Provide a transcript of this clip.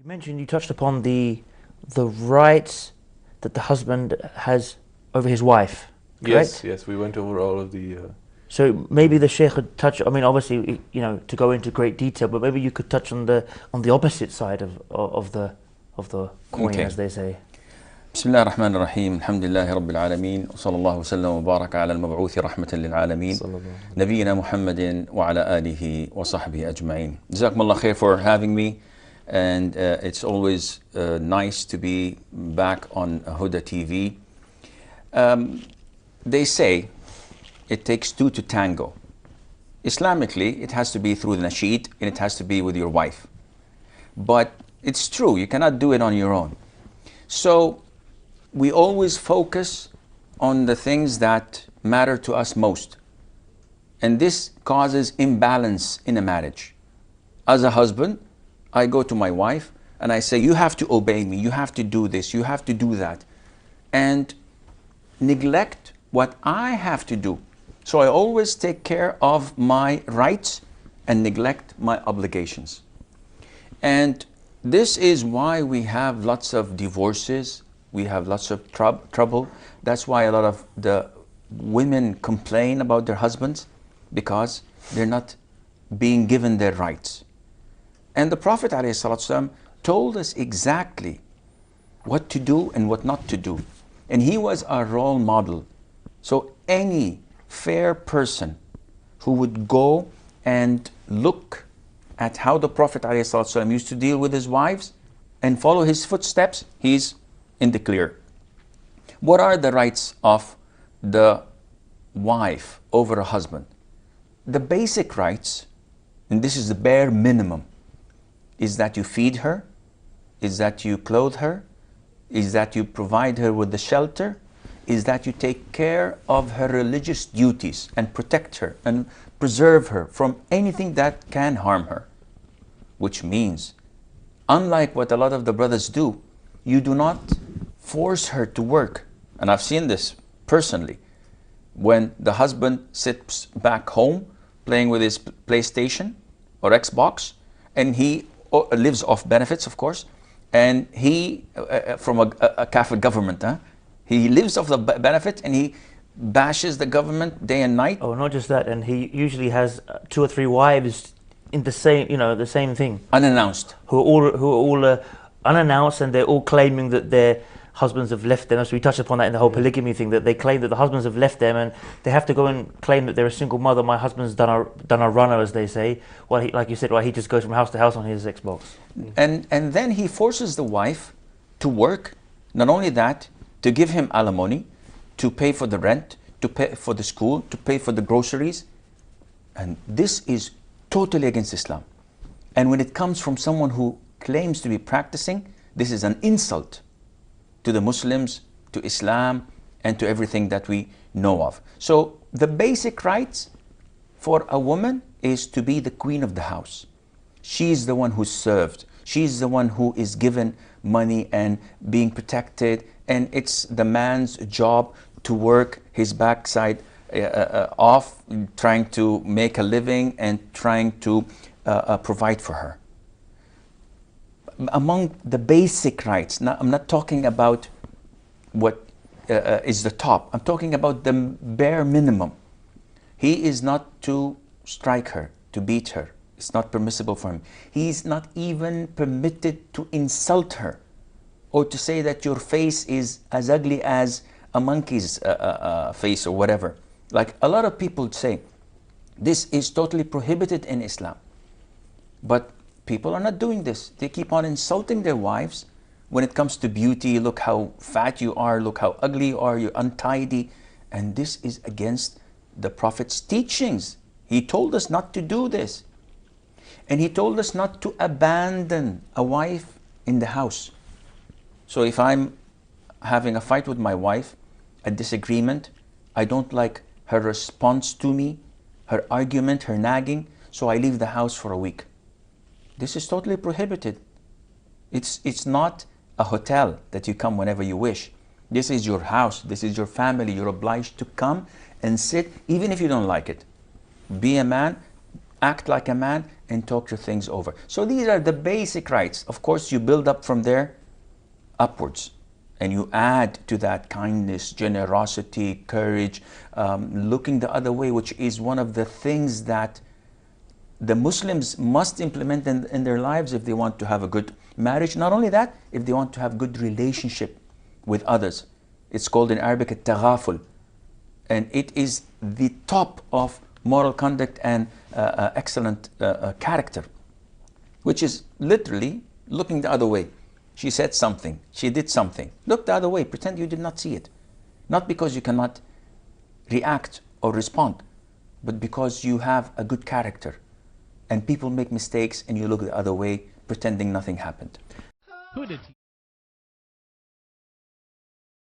You mentioned you touched upon the rights that the husband has over his wife, Yes, correct? yes, we went over all of the. So maybe the Sheikh could touch. I mean, obviously, to go into great detail, but maybe you could touch on the opposite side of the coin, Okay. as they say. بسم الله الرحمن الرحيم الحمد لله رب العالمين وصلى الله وسلم وبارك على المبعوث رحمة للعالمين Sallallahu نبينا محمد وعلى آله وصحبه أجمعين. جزاكم الله خير for having me, and it's always nice to be back on Huda TV. They say it takes two to tango. Islamically, it has to be through the nasheed, and it has to be with your wife. But it's true, you cannot do it on your own. So we always focus on the things that matter to us most. And this causes imbalance in a marriage. As a husband, I go to my wife and I say, you have to obey me, you have to do this, you have to do that. And neglect what I have to do. So I always take care of my rights and neglect my obligations. And this is why we have lots of divorces, we have lots of trouble. That's why a lot of the women complain about their husbands, because they're not being given their rights. And the Prophet ﷺ told us exactly what to do and what not to do. And he was our role model. So any fair person who would go and look at how the Prophet ﷺ used to deal with his wives and follow his footsteps, he's in the clear. What are the rights of the wife over a husband? The basic rights, and this is the bare minimum, is that you feed her, is that you clothe her, is that you provide her with the shelter, is that you take care of her religious duties and protect her and preserve her from anything that can harm her. Which means, unlike what a lot of the brothers do, you do not force her to work. And I've seen this personally. When the husband sits back home playing with his PlayStation or Xbox, and he lives off benefits, of course, and he, from a Catholic government, he lives off the benefit and he bashes the government day and night. Oh, not just that, and he usually has two or three wives in the same thing, Unannounced. who are all unannounced, and they're all claiming that their husbands have left them. As we touched upon that in the whole polygamy thing, that they claim that the husbands have left them, and they have to go and claim that they're a single mother. My husband's done a runner, as they say. Well, he, like you said, he just goes from house to house on his Xbox. And then he forces the wife to work. Not only that, to give him alimony, to pay for the rent, to pay for the school, to pay for the groceries. And this is totally against Islam. And when it comes from someone who claims to be practicing, this is an insult to the Muslims, to Islam, and to everything that we know of. So the basic rights for a woman is to be the queen of the house. She's the one who's served. She's the one who is given money and being protected. And it's the man's job to work his backside off, trying to make a living and trying to provide for her. Among the basic rights, I'm not talking about what is the top. I'm talking about the bare minimum. He is not to strike her, to beat her. It's not permissible for him. He's not even permitted to insult her or to say that your face is as ugly as a monkey's face or whatever. Like a lot of people say, this is totally prohibited in Islam. But people are not doing this. They keep on insulting their wives. When it comes to beauty, look how fat you are, look how ugly you are, you're untidy. And this is against the Prophet's teachings. He told us not to do this. And he told us not to abandon a wife in the house. So if I'm having a fight with my wife, a disagreement, I don't like her response to me, her argument, her nagging, so I leave the house for a week. This is totally prohibited. It's not a hotel that you come whenever you wish. This is your house, this is your family. You're obliged to come and sit, even if you don't like it. Be a man, act like a man, and talk your things over. So these are the basic rights. Of course, you build up from there upwards, and you add to that kindness, generosity, courage, looking the other way, which is one of the things that the Muslims must implement in their lives if they want to have a good marriage. Not only that, if they want to have good relationship with others. It's called in Arabic at-taghaful, and it is the top of moral conduct and excellent character, which is literally looking the other way. She said something, she did something. Look the other way, pretend you did not see it. Not because you cannot react or respond, but because you have a good character. And people make mistakes and you look the other way, pretending nothing happened. Who did